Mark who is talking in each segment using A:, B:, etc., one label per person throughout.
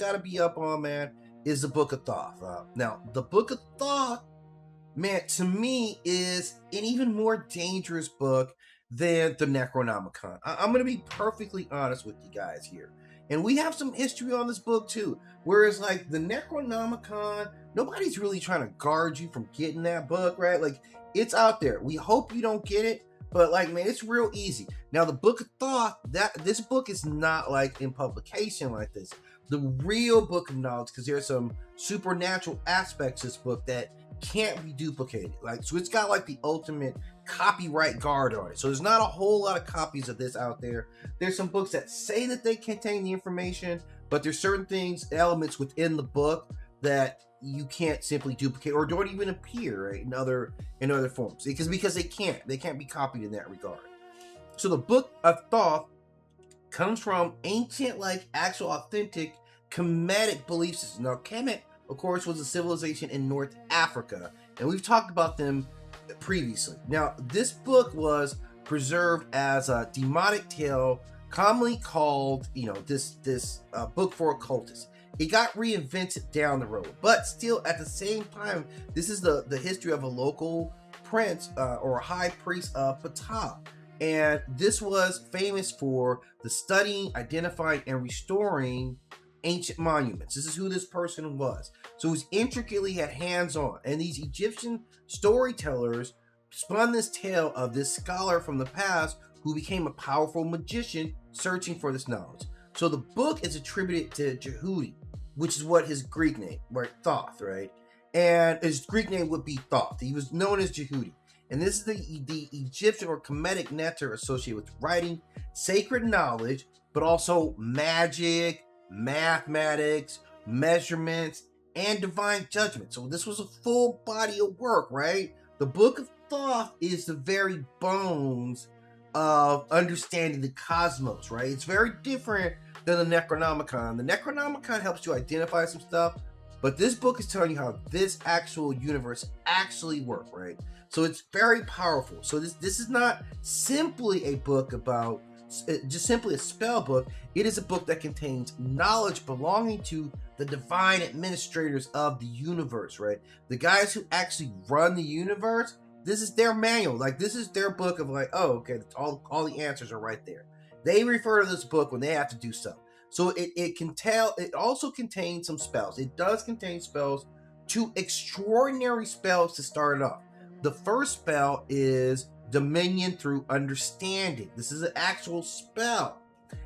A: got to be up on, man, is the Book of Thoth. Now, the Book of Thoth, man, to me is an even more dangerous book than the Necronomicon. I'm going to be perfectly honest with you guys here. And we have some history on this book too. Whereas like the Necronomicon, nobody's really trying to guard you from getting that book, right? Like it's out there. We hope you don't get it, but like, man, it's real easy. Now the Book of Thoth, this book is not like in publication like this. The real book of knowledge, because there's some supernatural aspects to this book that can't be duplicated. Like, so it's got like the ultimate copyright guard on it. So there's not a whole lot of copies of this out there. There's some books that say that they contain the information, but there's certain things, elements within the book that you can't simply duplicate or don't even appear, right, in other forms, because they can't be copied in that regard. So the Book of Thoth comes from ancient, like actual authentic Kemetic belief system. Now Kemet, of course, was a civilization in North Africa, and we've talked about them previously. Now this book was preserved as a demonic tale, commonly called, this book for occultists. It got reinvented down the road, but still at the same time, this is the history of a local prince or a high priest of Ptah. And this was famous for the studying, identifying, and restoring ancient monuments. This is who this person was. So he was intricately had hands-on. And these Egyptian storytellers spun this tale of this scholar from the past who became a powerful magician searching for this knowledge. So the book is attributed to Djehuty, which is what his Greek name, right? Thoth, right? And his Greek name would be Thoth. He was known as Djehuty. And this is the Egyptian or Kemetic nectar associated with writing, sacred knowledge, but also magic, mathematics, measurements, and divine judgment. So this was a full body of work, right? The Book of Thoth is the very bones of understanding the cosmos, right? It's very different than the Necronomicon. The Necronomicon helps you identify some stuff, but this book is telling you how this actual universe actually works, right? So it's very powerful. So this is not simply a book about just simply a spell book. It is a book that contains knowledge belonging to the divine administrators of the universe, right? The guys who actually run the universe. This is their manual. Like, this is their book of like, oh, okay, all the answers are right there. They refer to this book when they have to do stuff. So it also contains some spells. It does contain spells, 2 extraordinary spells to start it off. The first spell is Dominion through Understanding. This is an actual spell.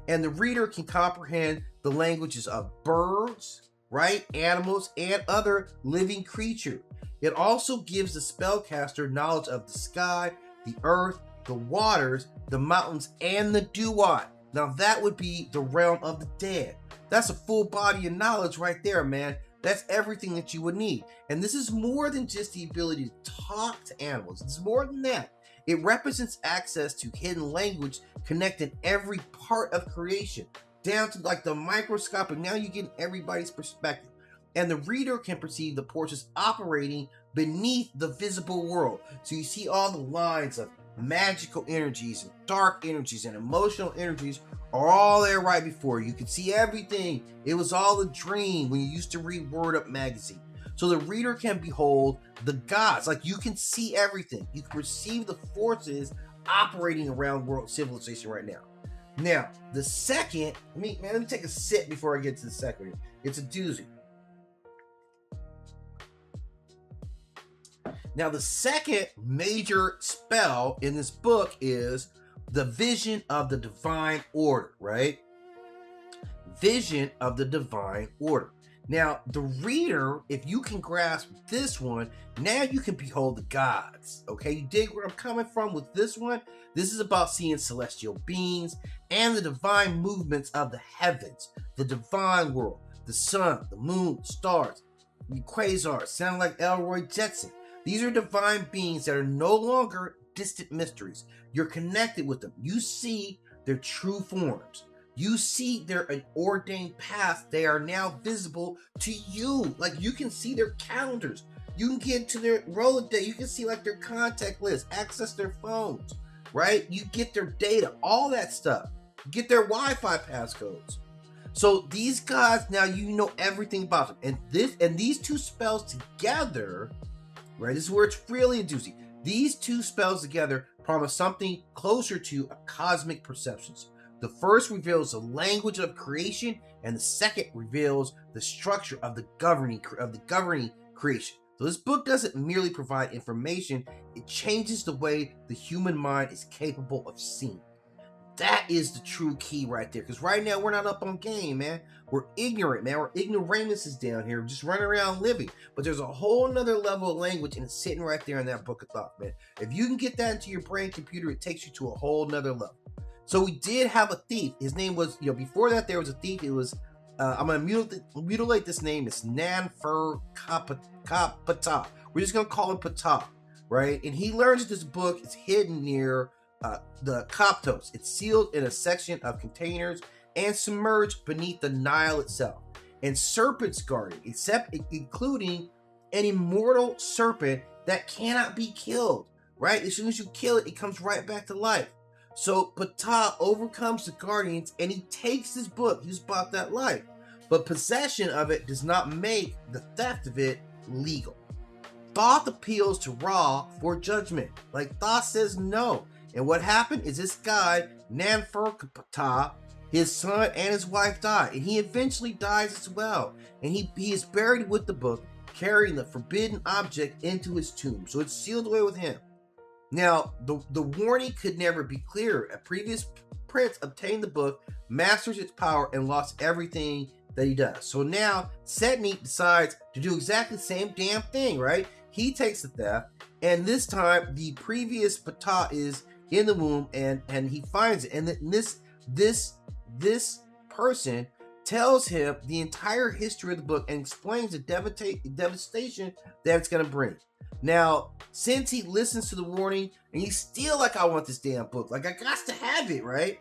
A: And the reader can comprehend the languages of birds, right? Animals, and other living creatures. It also gives the spellcaster knowledge of the sky, the earth, the waters, the mountains, and the duat. Now that would be the realm of the dead. That's a full body of knowledge right there, man. That's everything that you would need. And this is more than just the ability to talk to animals. It's more than that. It represents access to hidden language connecting every part of creation, down to like the microscopic. Now you get everybody's perspective. And the reader can perceive the portions operating beneath the visible world. So you see all the lines of magical energies and dark energies and emotional energies are all there right before you. You can see everything. It was all a dream when you used to read Word Up magazine. So the reader can behold the gods. Like, you can see everything. You can perceive the forces operating around world civilization right now. Now, the second, let me take a sip before I get to the second. It's a doozy. Now, the second major spell in this book is the Vision of the Divine Order, right? Vision of the Divine Order. Now, the reader, if you can grasp this one, now you can behold the gods, okay? You dig where I'm coming from with this one? This is about seeing celestial beings and the divine movements of the heavens, the divine world, the sun, the moon, stars, the quasars, sound like Elroy Jetson. These are divine beings that are no longer distant mysteries. You're connected with them. You see their true forms. You see their ordained paths. They are now visible to you. Like, you can see their calendars. You can get to their Rolodex. You can see like their contact list, access their phones, right? You get their data, all that stuff. You get their Wi-Fi passcodes. So these guys, now you know everything about them. And these two spells together, right? This is where it's really a doozy. These two spells together promise something closer to a cosmic perceptions. The first reveals the language of creation, and the second reveals the structure of the governing creation. So this book doesn't merely provide information, it changes the way the human mind is capable of seeing. That is the true key right there. Because right now we're not up on game, man. We're ignorant, man. We're ignoramus is down here, just running around living. But there's a whole nother level of language, and it's sitting right there in that Book of Thoth, man. If you can get that into your brain computer, it takes you to a whole nother level. So we did have a thief. His name was, before that there was a thief. It was, I'm going to mutilate this name. It's Nanfer Ptah. We're just going to call him Ptah, right? And he learns that this book is hidden near the Koptos. It's sealed in a section of containers and submerged beneath the Nile itself. And serpents guard it, including an immortal serpent that cannot be killed, right? As soon as you kill it, it comes right back to life. So Ptah overcomes the guardians and he takes this book. He's about that life. But possession of it does not make the theft of it legal. Thoth appeals to Ra for judgment. Like, Thoth says no. And what happened is this guy, Nanfer Ptah, his son and his wife died. And he eventually dies as well. And he is buried with the book, carrying the forbidden object into his tomb. So it's sealed away with him. Now, the warning could never be clearer. A previous prince obtained the book, masters its power, and lost everything that he does. So now, Setne decides to do exactly the same damn thing, right? He takes the theft, and this time, the previous Ptah is in the womb, and he finds it. And this person tells him the entire history of the book and explains the devastation that it's going to bring. Now, since he listens to the warning, and he's still like, I want this damn book. Like, I got to have it, right?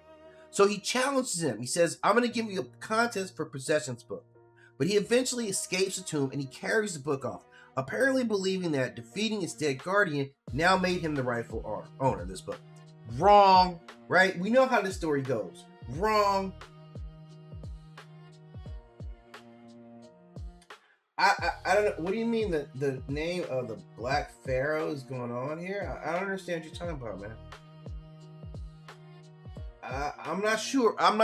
A: So he challenges him. He says, I'm going to give you a contest for possessions book. But he eventually escapes the tomb, and he carries the book off, apparently believing that defeating his dead guardian now made him the rightful owner of this book. Wrong, right? We know how this story goes. Wrong. I don't know. What do you mean the name of the Black Pharaoh is going on here? I don't understand what you're talking about, man. I'm not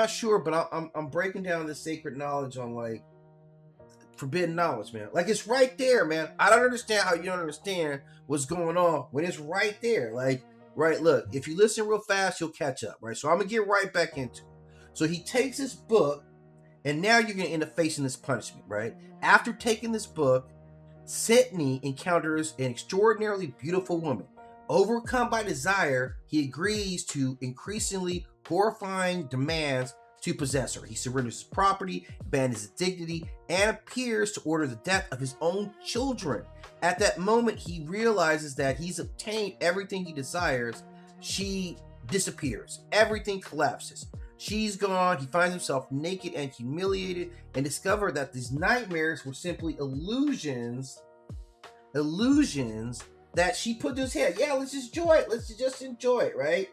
A: sure, but I'm breaking down the sacred knowledge on like forbidden knowledge, man. Like, it's right there, man. I don't understand how you don't understand what's going on when it's right there. Like, right, look, if you listen real fast, you'll catch up, right? So I'm gonna get right back into it. So he takes this book, and now you're gonna end up facing this punishment, right? After taking this book, Setne encounters an extraordinarily beautiful woman. Overcome by desire, he agrees to increasingly horrifying demands to possess her. He surrenders his property, abandons his dignity, and appears to order the death of his own children. At that moment, he realizes that he's obtained everything he desires. She disappears. Everything collapses. She's gone. He finds himself naked and humiliated, and discovers that these nightmares were simply illusions that she put to his head. Yeah, let's just enjoy it. Let's just enjoy it, right?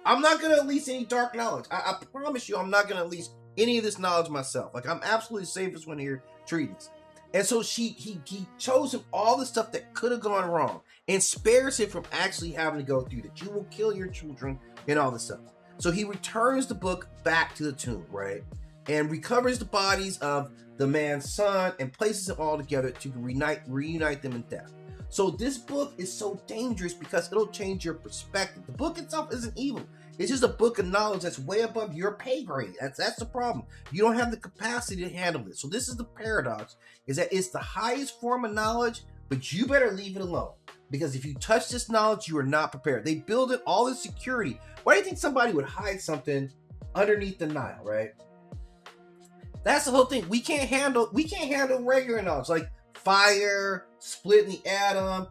A: I'm not going to release any dark knowledge. I promise you, I'm not going to release any of this knowledge myself. Like, I'm absolutely the safest one here treating this. And so he chose him all the stuff that could have gone wrong and spares him from actually having to go through that. You will kill your children and all this stuff. So he returns the book back to the tomb, right? And recovers the bodies of the man's son and places them all together to reunite them in death. So this book is so dangerous because it'll change your perspective. The book itself isn't evil. It's just a book of knowledge that's way above your pay grade. That's the problem. You don't have the capacity to handle it. So this is the paradox, is that it's the highest form of knowledge, but you better leave it alone. Because if you touch this knowledge, you are not prepared. They build it all this security. Why do you think somebody would hide something underneath the Nile, right? That's the whole thing. We can't handle regular knowledge like fire, splitting the atom,